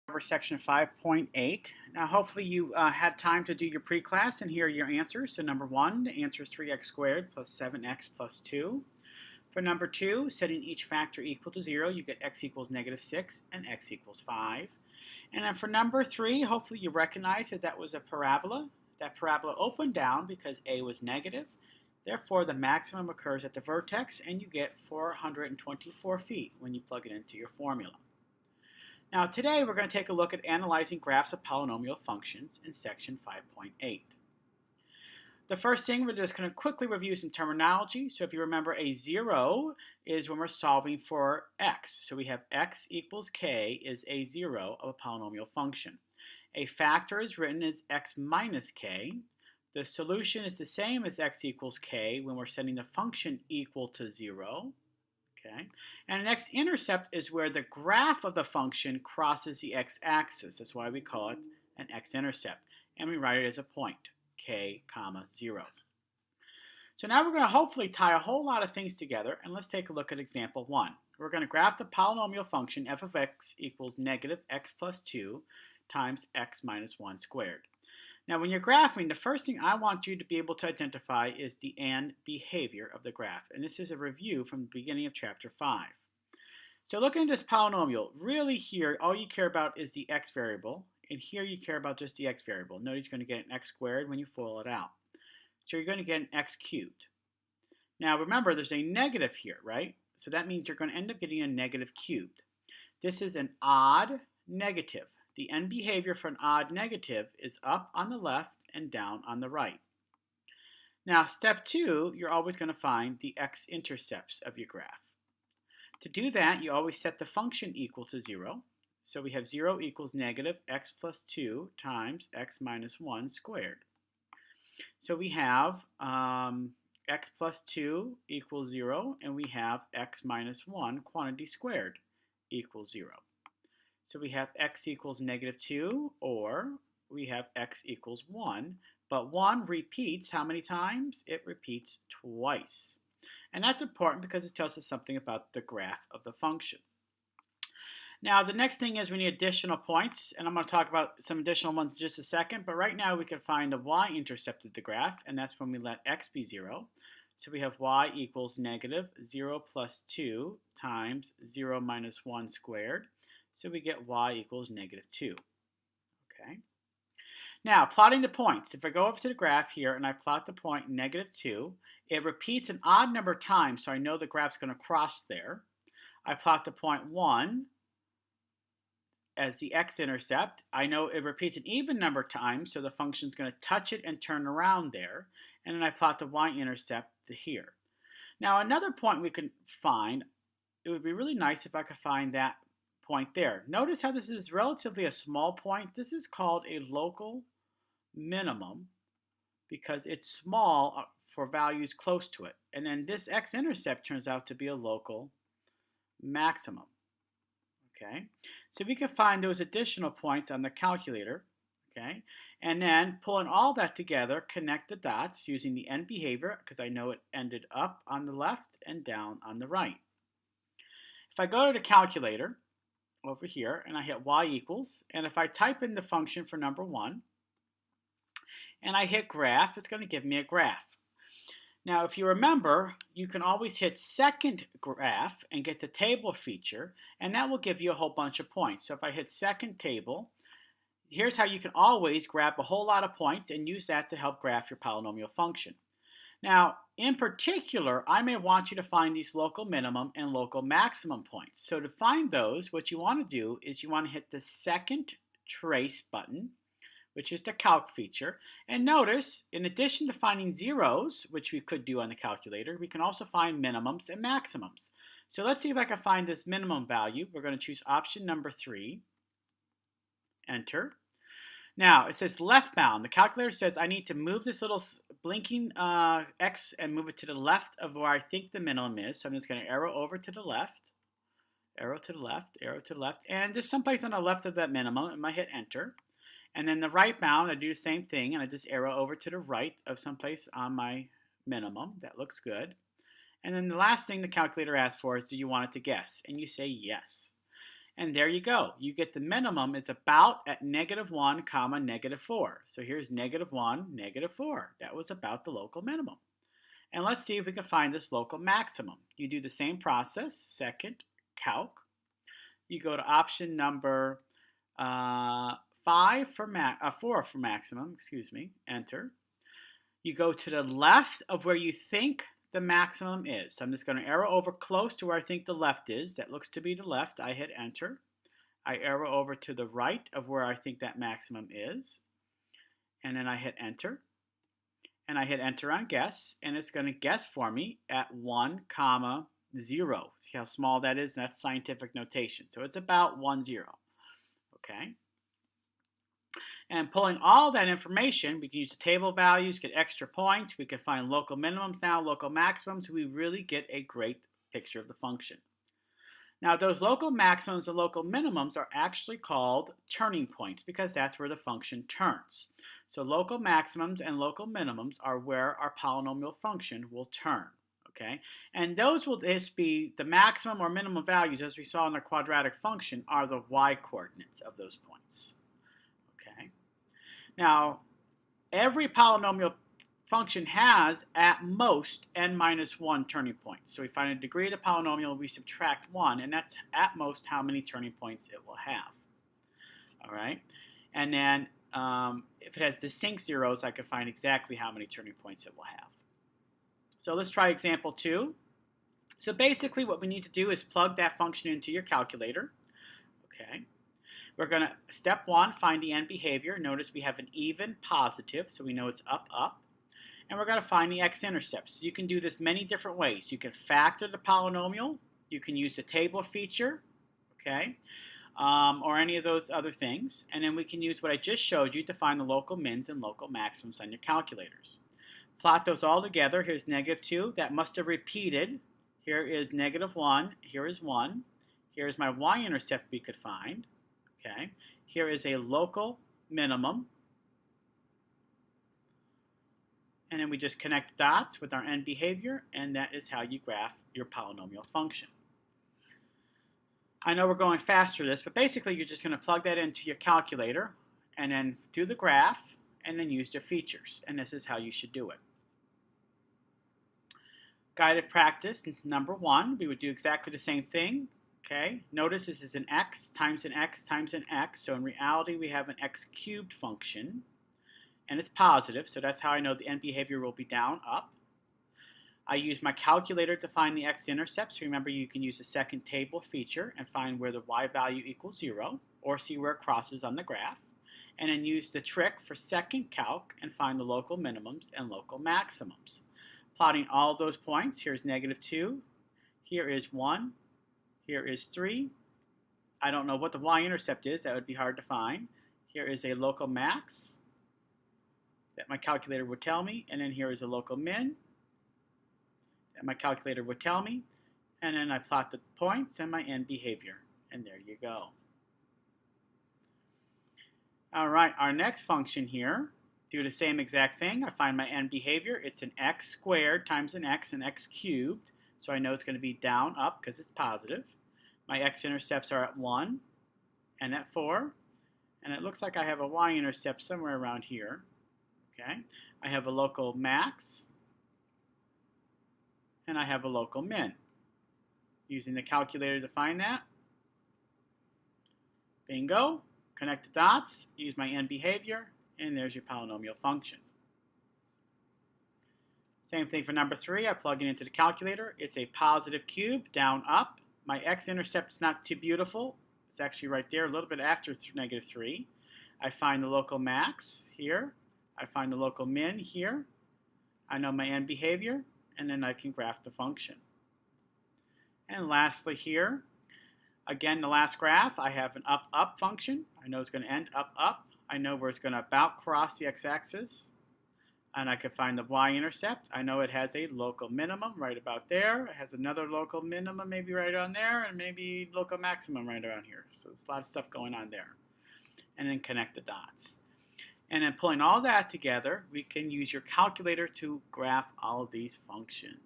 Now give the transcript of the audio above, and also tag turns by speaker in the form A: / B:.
A: Over section 5.8. Now hopefully you had time to do your pre-class, and here are your answers. So number 1, the answer is 3x squared plus 7x plus 2. For number 2, setting each factor equal to 0, you get x equals negative 6 and x equals 5. And then for number 3, hopefully you recognize that that was a parabola. That parabola opened down because a was negative. Therefore, the maximum occurs at the vertex, and you get 424 feet when you plug it into your formula. Now today we're going to take a look at analyzing graphs of polynomial functions in section 5.8. The first thing, we're just going to quickly review some terminology. So if you remember, a 0 is when we're solving for x. So we have x equals k is a 0 of a polynomial function. A factor is written as x minus k. The solution is the same as x equals k when we're setting the function equal to 0. Okay. And an x-intercept is where the graph of the function crosses the x-axis. That's why we call it an x-intercept. And we write it as a point, k, comma, 0. So now we're going to hopefully tie a whole lot of things together, and let's take a look at example 1. We're going to graph the polynomial function f of x equals negative x plus 2 times x minus 1 squared. Now when you're graphing, the first thing I want you to be able to identify is the and behavior of the graph. And this is a review from the beginning of chapter 5. So looking at this polynomial, really here all you care about is the x variable, and here you care about just the x variable. Notice you're going to get an x squared when you FOIL it out. So you're going to get an x cubed. Now remember, there's a negative here, right? So that means you're going to end up getting a negative cubed. This is an odd negative. The end behavior for an odd negative is up on the left and down on the right. Now, step 2, you're always going to find the x-intercepts of your graph. To do that, you always set the function equal to 0. So we have 0 equals negative x plus 2 times x minus 1 squared. So we have x plus 2 equals 0, and we have x minus 1 quantity squared equals 0. So we have x equals negative 2, or we have x equals 1. But 1 repeats how many times? It repeats twice. And that's important because it tells us something about the graph of the function. Now the next thing is we need additional points, and I'm going to talk about some additional ones in just a second. But right now we can find the y-intercept of the graph, and that's when we let x be 0. So we have y equals negative 0 plus 2 times 0 minus 1 squared. So we get y equals negative 2. Okay. Now, plotting the points. If I go over to the graph here and I plot the point negative 2, it repeats an odd number of times, so I know the graph's going to cross there. I plot the point 1 as the x-intercept. I know it repeats an even number of times, so the function's going to touch it and turn around there. And then I plot the y-intercept here. Now, another point we can find, it would be really nice if I could find that point there. Notice how this is relatively a small point. This is called a local minimum because it's small for values close to it. And then this x-intercept turns out to be a local maximum. Okay, so we can find those additional points on the calculator. Okay, and then pulling all that together, connect the dots using the end behavior because I know it ended up on the left and down on the right. If I go to the calculator over here and I hit y equals, and if I type in the function for number 1 and I hit graph, it's going to give me a graph. Now if you remember, you can always hit second graph and get the table feature, and that will give you a whole bunch of points. So if I hit second table, here's how you can always grab a whole lot of points and use that to help graph your polynomial function. Now, in particular, I may want you to find these local minimum and local maximum points. So to find those, what you want to do is you want to hit the second trace button, which is the calc feature. And notice, in addition to finding zeros, which we could do on the calculator, we can also find minimums and maximums. So let's see if I can find this minimum value. We're going to choose option number 3, enter. Now, it says left bound. The calculator says I need to move this little blinking X and move it to the left of where I think the minimum is. So I'm just going to arrow over to the left, arrow to the left, arrow to the left. And there's someplace on the left of that minimum. I might hit enter. And then the right bound, I do the same thing. And I just arrow over to the right of someplace on my minimum. That looks good. And then the last thing the calculator asks for is, do you want it to guess? And you say yes. And there you go. You get the minimum is about at -1, comma, -4. So here's -1, -4. That was about the local minimum. And let's see if we can find this local maximum. You do the same process, second, calc. You go to option number 4 for maximum, enter. You go to the left of where you think the maximum is. So I'm just going to arrow over close to where I think the left is. That looks to be the left. I hit enter. I arrow over to the right of where I think that maximum is. And then I hit enter. And I hit enter on guess. And it's going to guess for me at 1, comma, 0. See how small that is? That's scientific notation. So it's about 1, 0. Okay. And pulling all that information, we can use the table values, get extra points. We can find local minimums now, local maximums. We really get a great picture of the function. Now, those local maximums and local minimums are actually called turning points because that's where the function turns. So local maximums and local minimums are where our polynomial function will turn. Okay, and those will just be the maximum or minimum values, as we saw in the quadratic function, are the y-coordinates of those points. Okay. Now, every polynomial function has at most n minus 1 turning points. So we find a degree of the polynomial, we subtract 1, and that's at most how many turning points it will have. All right, and then if it has distinct zeros, I can find exactly how many turning points it will have. So let's try example 2. So basically what we need to do is plug that function into your calculator. Okay. We're going to, step 1, find the end behavior. Notice we have an even positive, so we know it's up, up. And we're going to find the x-intercepts. You can do this many different ways. You can factor the polynomial. You can use the table feature, okay, or any of those other things. And then we can use what I just showed you to find the local mins and local maximums on your calculators. Plot those all together. Here's -2. That must have repeated. Here is -1. Here is 1. Here's my y-intercept we could find. Okay. Here is a local minimum. And then we just connect dots with our end behavior, and that is how you graph your polynomial function. I know we're going faster this, but basically you're just going to plug that into your calculator and then do the graph and then use their features. And this is how you should do it. Guided practice number 1, we would do exactly the same thing. Okay, notice this is an x times an x times an x, so in reality we have an x cubed function, and it's positive, so that's how I know the end behavior will be down, up. I use my calculator to find the x-intercepts. Remember, you can use the second table feature and find where the y value equals 0, or see where it crosses on the graph, and then use the trick for second calc and find the local minimums and local maximums. Plotting all those points, here's -2, here is 1, here is 3. I don't know what the y-intercept is. That would be hard to find. Here is a local max that my calculator would tell me. And then here is a local min that my calculator would tell me. And then I plot the points and my end behavior. And there you go. All right, our next function here, do the same exact thing. I find my end behavior. It's an x squared times an x cubed. So I know it's going to be down, up, because it's positive. My x-intercepts are at 1 and at 4. And it looks like I have a y-intercept somewhere around here. Okay. I have a local max. And I have a local min. Using the calculator to find that. Bingo. Connect the dots. Use my end behavior. And there's your polynomial function. Same thing for number 3. I plug it into the calculator. It's a positive cube, down, up. My x-intercept's not too beautiful. It's actually right there, a little bit after -3. I find the local max here. I find the local min here. I know my end behavior, and then I can graph the function. And lastly here, again, the last graph, I have an up, up function. I know it's going to end up, up. I know where it's going to about cross the x-axis. And I can find the y-intercept. I know it has a local minimum right about there. It has another local minimum maybe right on there, and maybe local maximum right around here. So there's a lot of stuff going on there. And then connect the dots. And then pulling all that together, we can use your calculator to graph all of these functions.